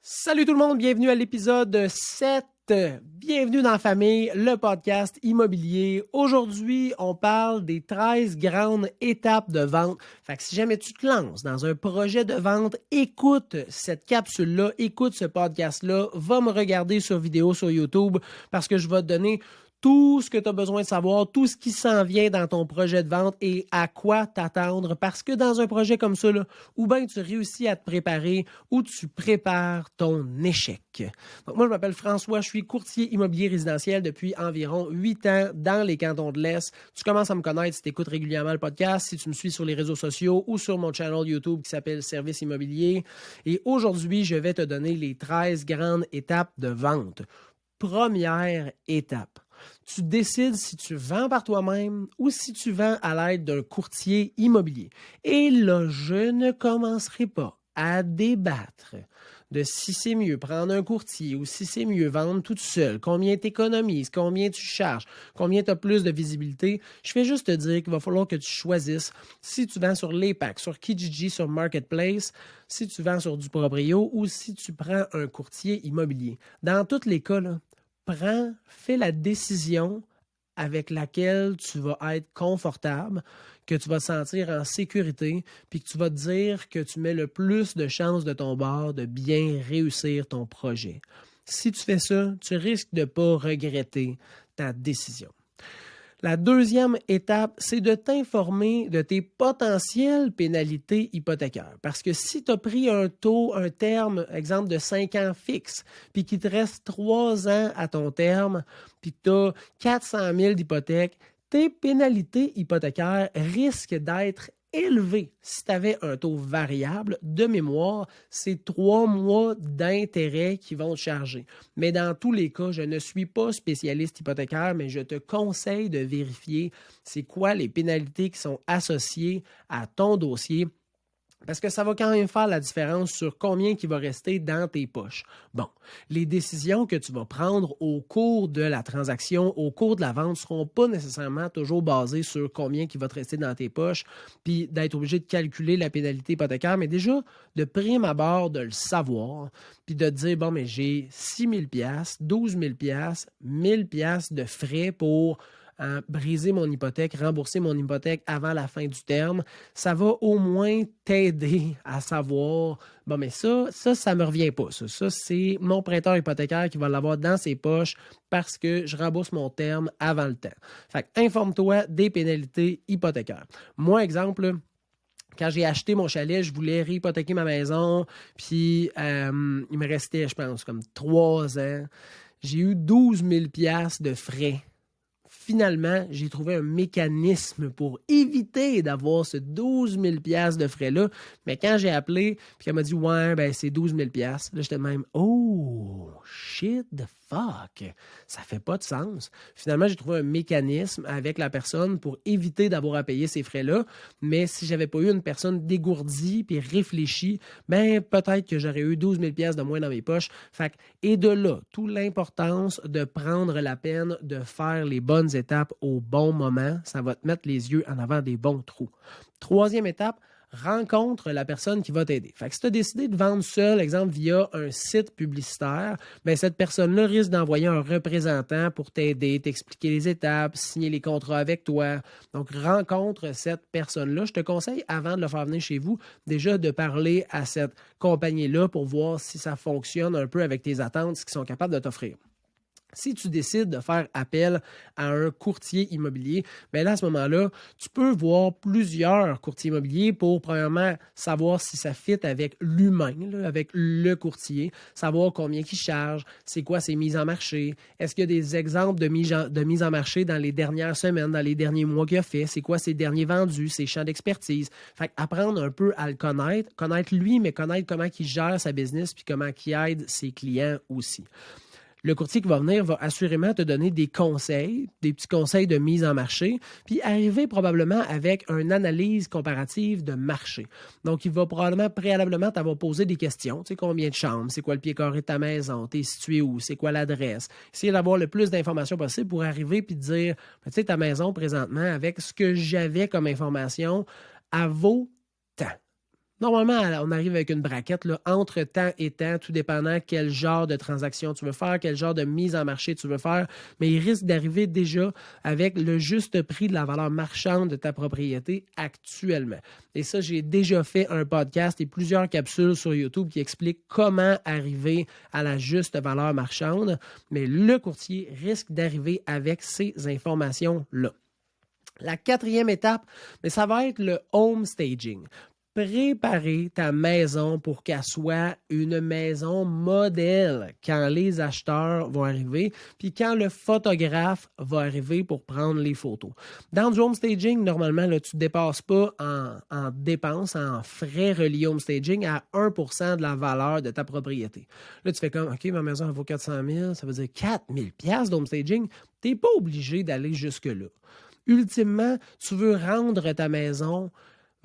Salut tout le monde, bienvenue à l'épisode 7. Bienvenue dans la famille, le podcast immobilier. Aujourd'hui, on parle des 13 grandes étapes de vente. Fait que si jamais tu te lances dans un projet de vente, écoute cette capsule-là, écoute ce podcast-là, va me regarder sur vidéo sur YouTube parce que je vais te donner tout ce que tu as besoin de savoir, tout ce qui s'en vient dans ton projet de vente et à quoi t'attendre. Parce que dans un projet comme ça, là, ou bien tu réussis à te préparer ou tu prépares ton échec. Donc, moi, je m'appelle François, je suis courtier immobilier résidentiel depuis environ 8 ans dans les cantons de l'Est. Tu commences à me connaître si tu écoutes régulièrement le podcast, si tu me suis sur les réseaux sociaux ou sur mon channel YouTube qui s'appelle Service immobilier. Et aujourd'hui, je vais te donner les 13 grandes étapes de vente. Première étape. Tu décides si tu vends par toi-même ou si tu vends à l'aide d'un courtier immobilier. Et là, je ne commencerai pas à débattre de si c'est mieux prendre un courtier ou si c'est mieux vendre tout seul, combien tu économises, combien tu charges, combien tu as plus de visibilité. Je vais juste te dire qu'il va falloir que tu choisisses si tu vends sur l'EPAC, sur Kijiji, sur Marketplace, si tu vends sur du proprio ou si tu prends un courtier immobilier. Dans tous les cas, là, fais la décision avec laquelle tu vas être confortable, que tu vas te sentir en sécurité, puis que tu vas te dire que tu mets le plus de chances de ton bord de bien réussir ton projet. Si tu fais ça, tu risques de ne pas regretter ta décision. La deuxième étape, c'est de t'informer de tes potentielles pénalités hypothécaires. Parce que si tu as pris un taux, un terme, exemple de 5 ans fixe, puis qu'il te reste 3 ans à ton terme, puis que tu as 400 000 d'hypothèque, tes pénalités hypothécaires risquent d'être élevées. Si tu avais un taux variable, de mémoire, c'est 3 mois d'intérêt qui vont te charger. Mais dans tous les cas, je ne suis pas spécialiste hypothécaire, mais je te conseille de vérifier c'est quoi les pénalités qui sont associées à ton dossier. Parce que ça va quand même faire la différence sur combien qui va rester dans tes poches. Bon, les décisions que tu vas prendre au cours de la transaction, au cours de la vente, ne seront pas nécessairement toujours basées sur combien qui va te rester dans tes poches, puis d'être obligé de calculer la pénalité hypothécaire, mais déjà, de prime abord, de le savoir, puis de te dire, bon, mais j'ai 6 000 $, 12 000 $, 1 000 $ de frais pour briser mon hypothèque, rembourser mon hypothèque avant la fin du terme, ça va au moins t'aider à savoir, bon, mais ça me revient pas. Ça, c'est mon prêteur hypothécaire qui va l'avoir dans ses poches parce que je rembourse mon terme avant le temps. Fait que informe-toi des pénalités hypothécaires. Moi, exemple, quand j'ai acheté mon chalet, je voulais réhypothéquer ma maison, puis il me restait, je pense, comme 3 ans. J'ai eu 12 000 $ de frais. Finalement, j'ai trouvé un mécanisme pour éviter d'avoir ce 12 000 $ de frais-là. Mais quand j'ai appelé, puis elle m'a dit « Ouais, ben c'est 12 000 $. » Là, j'étais même « Oh, shit the fuck! Ça fait pas de sens. » Finalement, j'ai trouvé un mécanisme avec la personne pour éviter d'avoir à payer ces frais-là. Mais si j'avais pas eu une personne dégourdie puis réfléchie, ben peut-être que j'aurais eu 12 000 $ de moins dans mes poches. Fait que, et de là, toute l'importance de prendre la peine de faire les bonnes étapes au bon moment, ça va te mettre les yeux en avant des bons trous. Troisième étape, rencontre la personne qui va t'aider. Fait que si tu as décidé de vendre seul, exemple via un site publicitaire, bien, cette personne-là risque d'envoyer un représentant pour t'aider, t'expliquer les étapes, signer les contrats avec toi. Donc, rencontre cette personne-là. Je te conseille, avant de le faire venir chez vous, déjà de parler à cette compagnie-là pour voir si ça fonctionne un peu avec tes attentes, ce qu'ils sont capables de t'offrir. Si tu décides de faire appel à un courtier immobilier, bien là, à ce moment-là, tu peux voir plusieurs courtiers immobiliers pour, premièrement, savoir si ça fit avec l'humain, là, avec le courtier, savoir combien il charge, c'est quoi ses mises en marché, est-ce qu'il y a des exemples de mise en marché dans les dernières semaines, dans les derniers mois qu'il a fait, c'est quoi ses derniers vendus, ses champs d'expertise. Fait apprendre un peu à le connaître lui, mais connaître comment il gère sa business puis comment il aide ses clients aussi. Le courtier qui va venir va assurément te donner des conseils, des petits conseils de mise en marché, puis arriver probablement avec une analyse comparative de marché. Donc, il va probablement préalablement t'avoir posé des questions. Tu sais, combien de chambres? C'est quoi le pied carré de ta maison? T'es situé où? C'est quoi l'adresse? Essayer d'avoir le plus d'informations possible pour arriver puis te dire, tu sais, ta maison présentement, avec ce que j'avais comme information, elle vaut tant. Normalement, on arrive avec une braquette là, entre temps et temps, tout dépendant quel genre de transaction tu veux faire, quel genre de mise en marché tu veux faire, mais il risque d'arriver déjà avec le juste prix de la valeur marchande de ta propriété actuellement. Et ça, j'ai déjà fait un podcast et plusieurs capsules sur YouTube qui expliquent comment arriver à la juste valeur marchande, mais le courtier risque d'arriver avec ces informations-là. La quatrième étape, mais ça va être le home staging. Préparer ta maison pour qu'elle soit une maison modèle quand les acheteurs vont arriver, puis quand le photographe va arriver pour prendre les photos. Dans du home staging, normalement, là, tu ne dépasses pas en dépenses, en frais reliés au home staging à 1% de la valeur de ta propriété. Là, tu fais comme, OK, ma maison elle vaut 400 000, ça veut dire 4 000 $ d'home staging. Tu n'es pas obligé d'aller jusque-là. Ultimement, tu veux rendre ta maison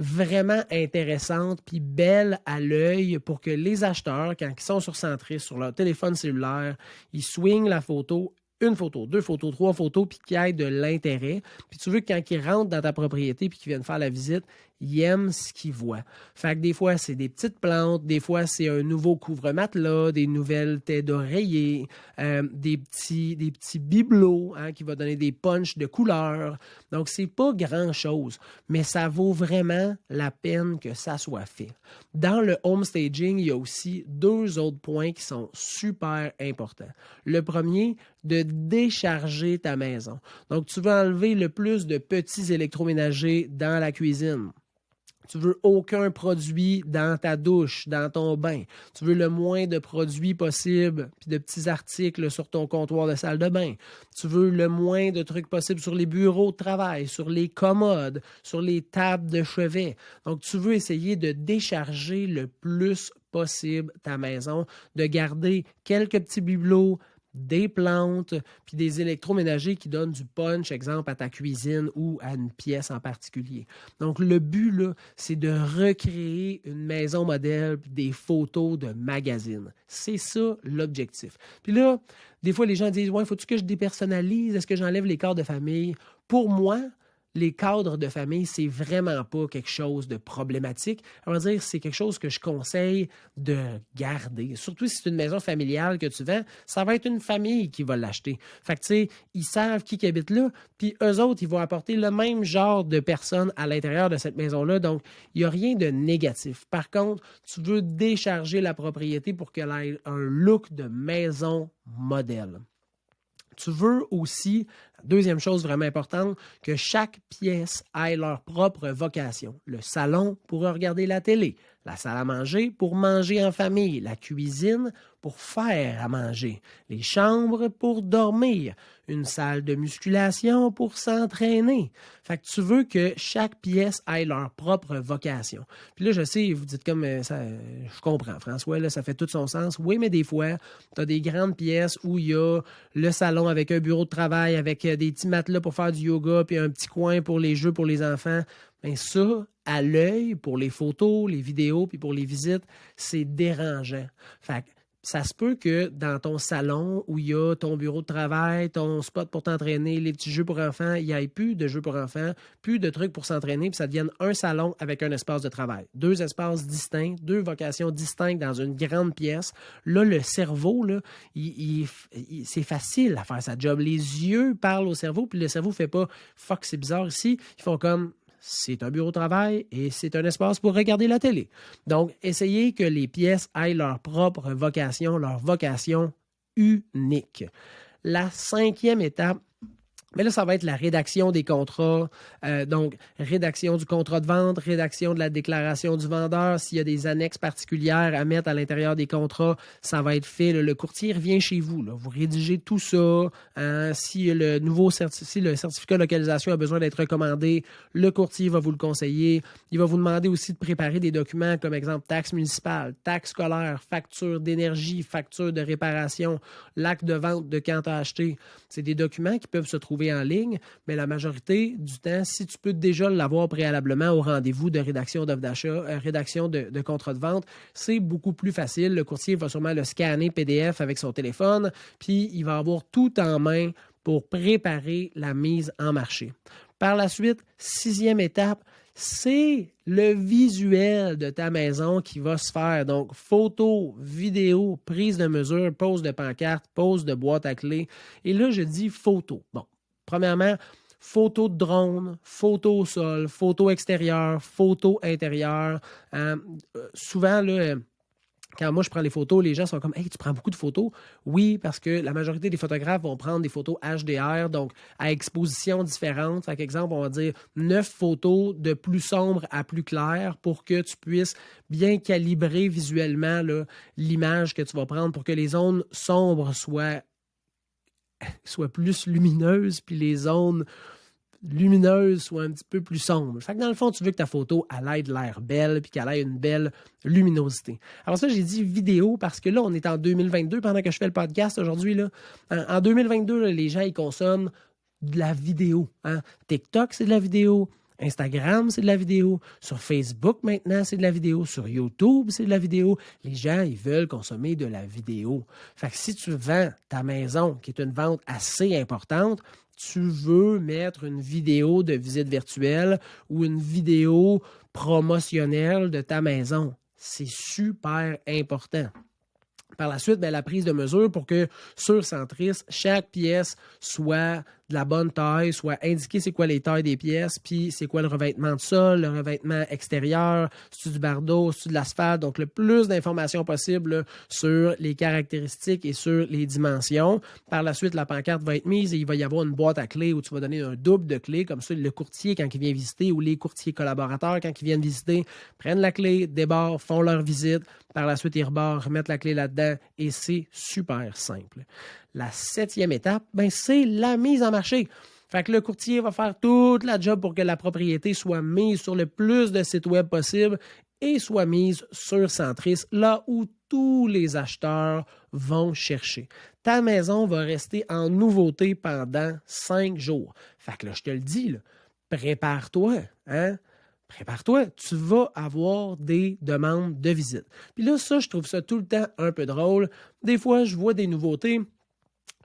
vraiment intéressante puis belle à l'œil pour que les acheteurs, quand ils sont sur Centris, sur leur téléphone cellulaire, ils swingent la photo, une photo, deux photos, trois photos, puis qu'il y ait de l'intérêt. Puis tu veux que quand ils rentrent dans ta propriété puis qu'ils viennent faire la visite, ils aiment ce qu'ils voient. Fait que des fois, c'est des petites plantes, des fois, c'est un nouveau couvre-matelas, des nouvelles têtes d'oreiller, des petits bibelots qui vont donner des punchs de couleurs. Donc, c'est pas grand-chose, mais ça vaut vraiment la peine que ça soit fait. Dans le home staging, il y a aussi deux autres points qui sont super importants. Le premier, de décharger ta maison. Donc, tu veux enlever le plus de petits électroménagers dans la cuisine. Tu veux aucun produit dans ta douche, dans ton bain. Tu veux le moins de produits possible, puis de petits articles sur ton comptoir de salle de bain. Tu veux le moins de trucs possibles sur les bureaux de travail, sur les commodes, sur les tables de chevet. Donc, tu veux essayer de décharger le plus possible ta maison, de garder quelques petits bibelots, des plantes, puis des électroménagers qui donnent du punch, exemple, à ta cuisine ou à une pièce en particulier. Donc, le but, là, c'est de recréer une maison modèle puis des photos de magazines. C'est ça, l'objectif. Puis là, des fois, les gens disent « Ouais, faut-tu que je dépersonnalise? Est-ce que j'enlève les cadres de famille? » Pour moi, les cadres de famille, c'est vraiment pas quelque chose de problématique. On va dire, c'est quelque chose que je conseille de garder. Surtout si c'est une maison familiale que tu vends, ça va être une famille qui va l'acheter. Fait que, tu sais, ils savent qui habite là, puis eux autres, ils vont apporter le même genre de personnes à l'intérieur de cette maison-là. Donc, il n'y a rien de négatif. Par contre, tu veux décharger la propriété pour qu'elle ait un look de maison modèle. Tu veux aussi, deuxième chose vraiment importante, que chaque pièce ait leur propre vocation. Le salon pour regarder la télé, la salle à manger pour manger en famille, la cuisine pour faire à manger, les chambres pour dormir, une salle de musculation pour s'entraîner. Fait que tu veux que chaque pièce ait leur propre vocation. Puis là, je sais, vous dites comme ça, je comprends, François, là, ça fait tout son sens. Oui, mais des fois, tu as des grandes pièces où il y a le salon avec un bureau de travail, avec des petits matelas pour faire du yoga, puis un petit coin pour les jeux pour les enfants. Bien, ça, à l'œil, pour les photos, les vidéos, puis pour les visites, c'est dérangeant. Fait que ça se peut que dans ton salon où il y a ton bureau de travail, ton spot pour t'entraîner, les petits jeux pour enfants, il n'y ait plus de jeux pour enfants, plus de trucs pour s'entraîner, puis ça devienne un salon avec un espace de travail. Deux espaces distincts, deux vocations distinctes dans une grande pièce. Là, le cerveau, là, c'est facile à faire sa job. Les yeux parlent au cerveau, puis le cerveau ne fait pas « fuck, c'est bizarre ici ». Ils font comme c'est un bureau de travail et c'est un espace pour regarder la télé. Donc, essayez que les pièces aient leur propre vocation, leur vocation unique. La cinquième étape, mais là, ça va être la rédaction des contrats. Donc, rédaction du contrat de vente, rédaction de la déclaration du vendeur. S'il y a des annexes particulières à mettre à l'intérieur des contrats, ça va être fait. Le courtier revient chez vous. Là. Vous rédigez tout ça. Si si le certificat de localisation a besoin d'être recommandé, le courtier va vous le conseiller. Il va vous demander aussi de préparer des documents comme, exemple, taxe municipale, taxe scolaire, facture d'énergie, facture de réparation, l'acte de vente de quand tu as acheté. C'est des documents qui peuvent se trouver en ligne, mais la majorité du temps, si tu peux déjà l'avoir préalablement au rendez-vous de rédaction d'offre d'achat, rédaction de contrat de vente, c'est beaucoup plus facile. Le courtier va sûrement le scanner PDF avec son téléphone, puis il va avoir tout en main pour préparer la mise en marché. Par la suite, sixième étape, c'est le visuel de ta maison qui va se faire. Donc, photos, vidéos, prise de mesure, pose de pancarte, pose de boîte à clés. Et là, je dis photos. Bon, premièrement, photo de drone, photo au sol, photo extérieure, photo intérieure. Souvent, là, quand moi je prends les photos, les gens sont comme Hey, tu prends beaucoup de photos? Oui, parce que la majorité des photographes vont prendre des photos HDR, donc à exposition différente. Par exemple, on va dire 9 photos de plus sombre à plus clair pour que tu puisses bien calibrer visuellement là, l'image que tu vas prendre pour que les zones sombres soient plus lumineuses, puis les zones lumineuse soit un petit peu plus sombre. Fait que dans le fond, tu veux que ta photo elle ait de l'air belle puis qu'elle ait une belle luminosité. Alors ça, j'ai dit vidéo parce que là, on est en 2022 pendant que je fais le podcast aujourd'hui. Là. En 2022, là, les gens, ils consomment de la vidéo. Hein. TikTok, c'est de la vidéo. Instagram, c'est de la vidéo. Sur Facebook, maintenant, c'est de la vidéo. Sur YouTube, c'est de la vidéo. Les gens, ils veulent consommer de la vidéo. Fait que si tu vends ta maison, qui est une vente assez importante, tu veux mettre une vidéo de visite virtuelle ou une vidéo promotionnelle de ta maison. C'est super important. Par la suite, la prise de mesure pour que sur Centris, chaque pièce soit de la bonne taille, soit indiqué c'est quoi les tailles des pièces, puis c'est quoi le revêtement de sol, le revêtement extérieur, c'est du bardeau, c'est de l'asphalte. Donc, le plus d'informations possible là, sur les caractéristiques et sur les dimensions. Par la suite, la pancarte va être mise et il va y avoir une boîte à clés où tu vas donner un double de clés. Comme ça, le courtier, quand il vient visiter, ou les courtiers collaborateurs, quand ils viennent visiter, prennent la clé, débarrent, font leur visite. Par la suite, ils rebarrent, remettent la clé là-dedans et c'est super simple. La 7e étape, c'est la mise en marché. Fait que le courtier va faire toute la job pour que la propriété soit mise sur le plus de sites web possible et soit mise sur Centris, là où tous les acheteurs vont chercher. Ta maison va rester en nouveauté pendant 5 jours. Fait que là, je te le dis, là, prépare-toi, hein? Prépare-toi, tu vas avoir des demandes de visite. Puis là, ça, je trouve ça tout le temps un peu drôle. Des fois, je vois des nouveautés.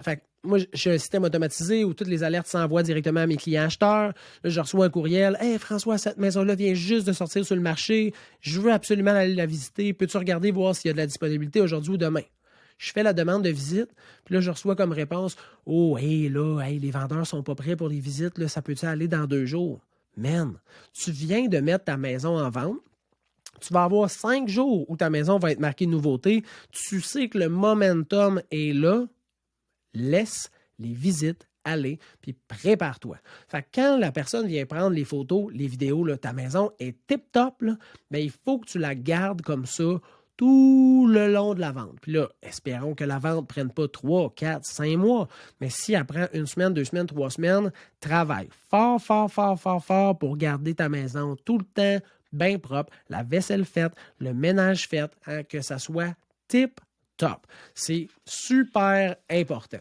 Fait que moi, j'ai un système automatisé où toutes les alertes s'envoient directement à mes clients acheteurs. Là, je reçois un courriel. Hey François, cette maison-là vient juste de sortir sur le marché. Je veux absolument aller la visiter. Peux-tu regarder, voir s'il y a de la disponibilité aujourd'hui ou demain? Je fais la demande de visite, puis là, je reçois comme réponse Oh, les vendeurs sont pas prêts pour les visites, là, ça peut-tu aller dans 2 jours? Man, tu viens de mettre ta maison en vente. Tu vas avoir 5 jours où ta maison va être marquée nouveauté. Tu sais que le momentum est là. Laisse les visites aller, puis prépare-toi. Fait que quand la personne vient prendre les photos, les vidéos, là, ta maison est tip-top, il faut que tu la gardes comme ça tout le long de la vente. Puis là, espérons que la vente ne prenne pas 3, 4, 5 mois. Mais si elle prend 1 semaine, 2 semaines, 3 semaines, travaille fort, fort, fort, fort, fort pour garder ta maison tout le temps bien propre, la vaisselle faite, le ménage fait, hein, que ça soit tip-top. C'est super important.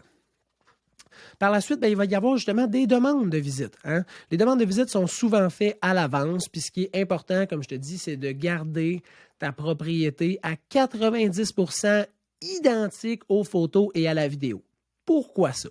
Par la suite, il va y avoir justement des demandes de visite. Hein? Les demandes de visite sont souvent faites à l'avance, puis ce qui est important, comme je te dis, c'est de garder ta propriété à 90% identique aux photos et à la vidéo. Pourquoi ça?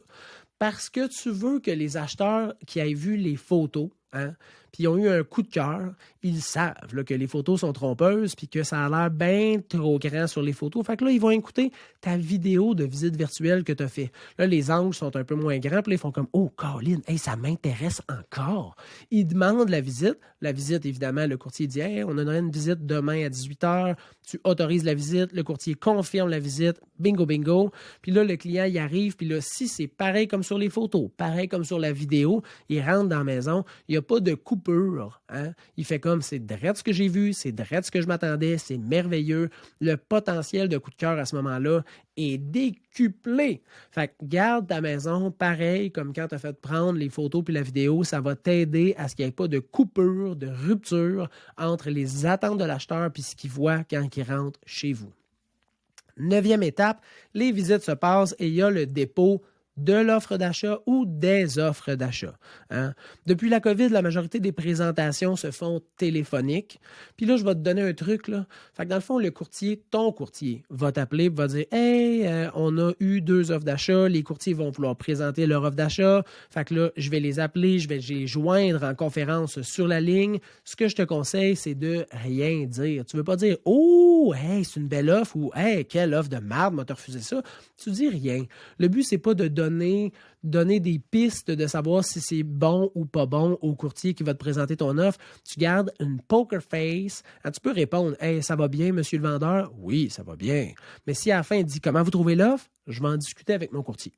Parce que tu veux que les acheteurs qui aient vu les photos, hein, puis ils ont eu un coup de cœur, ils savent là, que les photos sont trompeuses puis que ça a l'air bien trop grand sur les photos. Fait que là, ils vont écouter ta vidéo de visite virtuelle que tu as fait. Là, les angles sont un peu moins grands, puis là, ils font comme « Oh, Colin, hey, ça m'intéresse encore. » Ils demandent la visite. La visite, évidemment, le courtier dit « Hey, on aurait une visite demain à 18h. » Tu autorises la visite, le courtier confirme la visite, bingo, bingo. Puis là, le client, il arrive, puis là, si c'est pareil comme sur les photos, pareil comme sur la vidéo, il rentre dans la maison, il n'y a pas de coupure. Hein? Il fait comme, c'est direct ce que j'ai vu, c'est direct ce que je m'attendais, c'est merveilleux. Le potentiel de coup de cœur à ce moment-là est décuplé. Fait que garde ta maison pareil comme quand tu as fait prendre les photos puis la vidéo, ça va t'aider à ce qu'il n'y ait pas de coupure, de rupture entre les attentes de l'acheteur puis ce qu'il voit quand il rentre chez vous. 9e étape, les visites se passent et il y a le dépôt de l'offre d'achat ou des offres d'achat. Hein? Depuis la COVID, la majorité des présentations se font téléphoniques. Puis là, je vais te donner un truc. Là. Fait que dans le fond, le courtier, ton courtier, va t'appeler et va dire « Hey, on a eu 2 offres d'achat. Les courtiers vont vouloir présenter leur offre d'achat. Fait que là, je vais les appeler, je vais les joindre en conférence sur la ligne. Ce que je te conseille, c'est de rien dire. Tu ne veux pas dire « Oh, hey, c'est une belle offre » ou « Hey, quelle offre de merde, m'a refusé ça. » Tu dis rien. Le but, c'est pas de donner des pistes de savoir si c'est bon ou pas bon au courtier qui va te présenter ton offre. Tu gardes une poker face. Tu peux répondre « Hey, ça va bien, monsieur le vendeur? » Oui, ça va bien. Mais si à la fin, il dit « Comment vous trouvez l'offre? » Je vais en discuter avec mon courtier.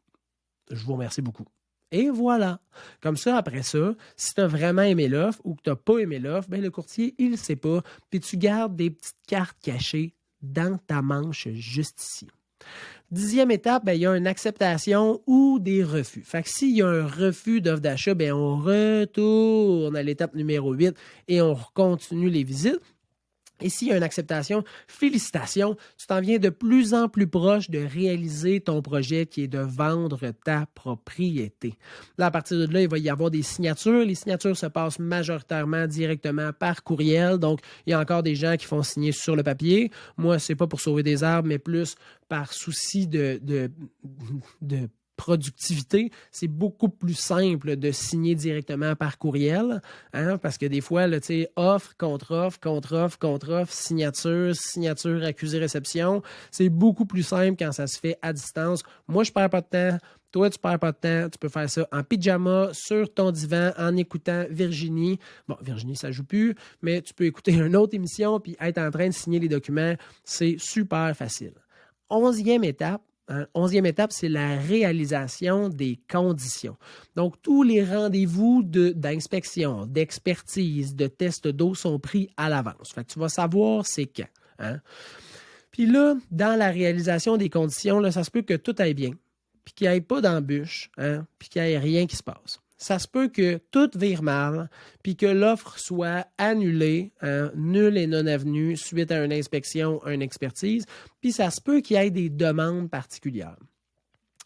Je vous remercie beaucoup. Et voilà. Comme ça, après ça, si tu as vraiment aimé l'offre ou que tu n'as pas aimé l'offre, ben le courtier, il ne sait pas. Puis tu gardes des petites cartes cachées dans ta manche juste ici. 10e étape, il y a une acceptation ou des refus. Fait que s'il y a un refus d'offre d'achat, on retourne à l'étape numéro 8 et on continue les visites. Et s'il y a une acceptation, félicitations, tu t'en viens de plus en plus proche de réaliser ton projet qui est de vendre ta propriété. Là, à partir de là, il va y avoir des signatures. Les signatures se passent majoritairement directement par courriel. Donc, il y a encore des gens qui font signer sur le papier. Moi, c'est pas pour sauver des arbres, mais plus par souci de productivité, c'est beaucoup plus simple de signer directement par courriel, hein, parce que des fois, là, offre, contre-offre, contre-offre, contre-offre, signature, accusé, réception, c'est beaucoup plus simple quand ça se fait à distance. Moi, je perds pas de temps. Toi, tu perds pas de temps. Tu peux faire ça en pyjama, sur ton divan, en écoutant Virginie. Bon, Virginie, ça joue plus, mais tu peux écouter une autre émission puis être en train de signer les documents. C'est super facile. 11e étape, 11e étape, c'est la réalisation des conditions. Donc, tous les rendez-vous d'inspection, d'expertise, de test d'eau sont pris à l'avance. Fait que tu vas savoir c'est quand. Hein? Puis là, dans la réalisation des conditions, là, ça se peut que tout aille bien, puis qu'il n'y ait pas d'embûche, hein, puis qu'il n'y ait rien qui se passe. Ça se peut que tout vire mal, puis que l'offre soit annulée, hein, nulle et non avenue, suite à une inspection, une expertise, puis ça se peut qu'il y ait des demandes particulières.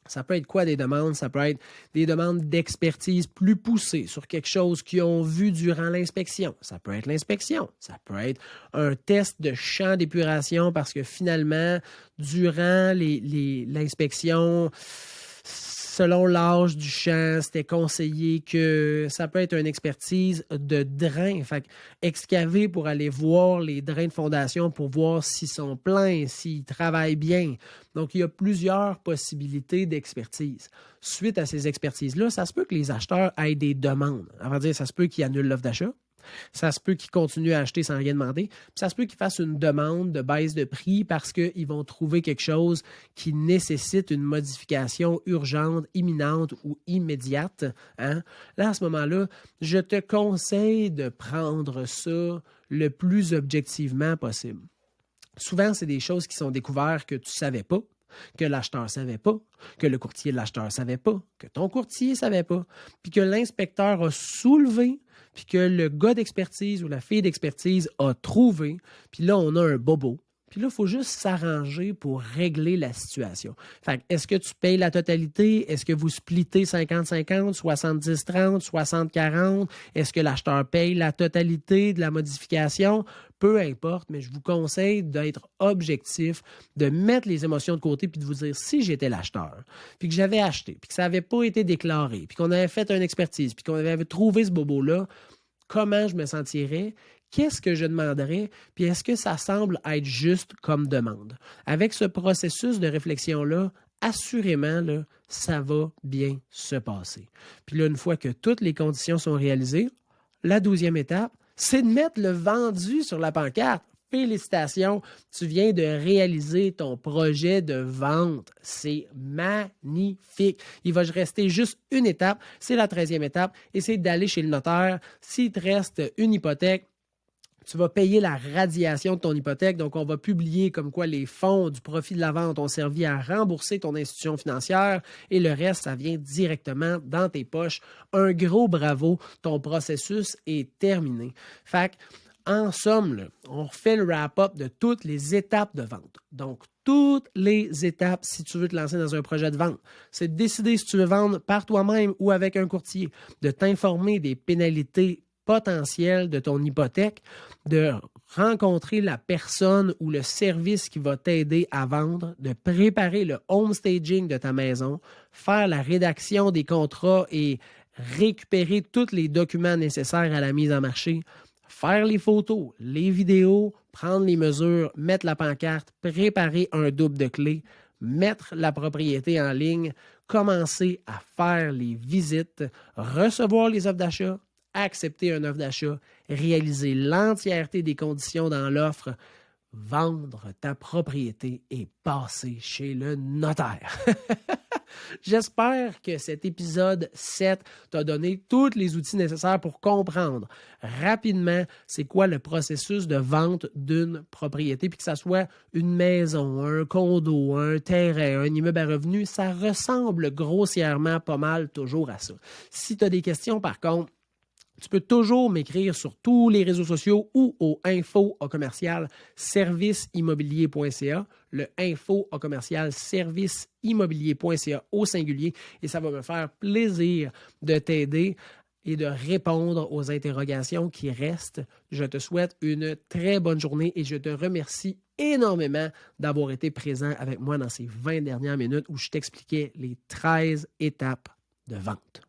Ça peut être quoi des demandes? Ça peut être des demandes d'expertise plus poussées sur quelque chose qu'ils ont vu durant l'inspection. Ça peut être l'inspection. Ça peut être un test de champ d'épuration parce que finalement, durant l'inspection, selon l'âge du champ, c'était conseillé que ça peut être une expertise de drains. Fait excaver pour aller voir les drains de fondation pour voir s'ils sont pleins, s'ils travaillent bien. Donc, il y a plusieurs possibilités d'expertise. Suite à ces expertises-là, ça se peut que les acheteurs aient des demandes. À vrai dire, ça se peut qu'ils annulent l'offre d'achat. Ça se peut qu'ils continuent à acheter sans rien demander. Puis ça se peut qu'ils fassent une demande de baisse de prix parce qu'ils vont trouver quelque chose qui nécessite une modification urgente, imminente ou immédiate. Hein? Là, à ce moment-là, je te conseille de prendre ça le plus objectivement possible. Souvent, c'est des choses qui sont découvertes que tu ne savais pas, que l'acheteur ne savait pas, que le courtier de l'acheteur ne savait pas, que ton courtier ne savait pas, puis que l'inspecteur a soulevé, puis que le gars d'expertise ou la fille d'expertise a trouvé, puis là, on a un bobo. Puis là, il faut juste s'arranger pour régler la situation. Fait que, est-ce que tu payes la totalité? Est-ce que vous splittez 50-50, 70-30, 60-40? Est-ce que l'acheteur paye la totalité de la modification? Peu importe, mais je vous conseille d'être objectif, de mettre les émotions de côté puis de vous dire si j'étais l'acheteur, puis que j'avais acheté, puis que ça n'avait pas été déclaré, puis qu'on avait fait une expertise, puis qu'on avait trouvé ce bobo-là, comment je me sentirais? Qu'est-ce que je demanderais? Puis est-ce que ça semble être juste comme demande? Avec ce processus de réflexion-là, assurément, là, ça va bien se passer. Puis là, une fois que toutes les conditions sont réalisées, la 12e étape, c'est de mettre le vendu sur la pancarte. Félicitations, tu viens de réaliser ton projet de vente. C'est magnifique. Il va rester juste une étape, c'est la 13e étape, et c'est d'aller chez le notaire. S'il te reste une hypothèque, tu vas payer la radiation de ton hypothèque. Donc, on va publier comme quoi les fonds du profit de la vente ont servi à rembourser ton institution financière et le reste, ça vient directement dans tes poches. Un gros bravo, ton processus est terminé. Fait que, en somme, là, on refait le wrap-up de toutes les étapes de vente. Donc, toutes les étapes si tu veux te lancer dans un projet de vente. C'est de décider si tu veux vendre par toi-même ou avec un courtier, de t'informer des pénalités potentielles de ton hypothèque, de rencontrer la personne ou le service qui va t'aider à vendre, de préparer le home staging de ta maison, faire la rédaction des contrats et récupérer tous les documents nécessaires à la mise en marché, faire les photos, les vidéos, prendre les mesures, mettre la pancarte, préparer un double de clés, mettre la propriété en ligne, commencer à faire les visites, recevoir les offres d'achat, accepter une offre d'achat, réaliser l'entièreté des conditions dans l'offre, vendre ta propriété et passer chez le notaire. J'espère que cet épisode 7 t'a donné tous les outils nécessaires pour comprendre rapidement c'est quoi le processus de vente d'une propriété, puis que ça soit une maison, un condo, un terrain, un immeuble à revenus, ça ressemble grossièrement pas mal toujours à ça. Si tu as des questions par contre, tu peux toujours m'écrire sur tous les réseaux sociaux ou au info@serviceimmobilier.ca, le info@serviceimmobilier.ca au singulier, et ça va me faire plaisir de t'aider et de répondre aux interrogations qui restent. Je te souhaite une très bonne journée et je te remercie énormément d'avoir été présent avec moi dans ces 20 dernières minutes où je t'expliquais les 13 étapes de vente.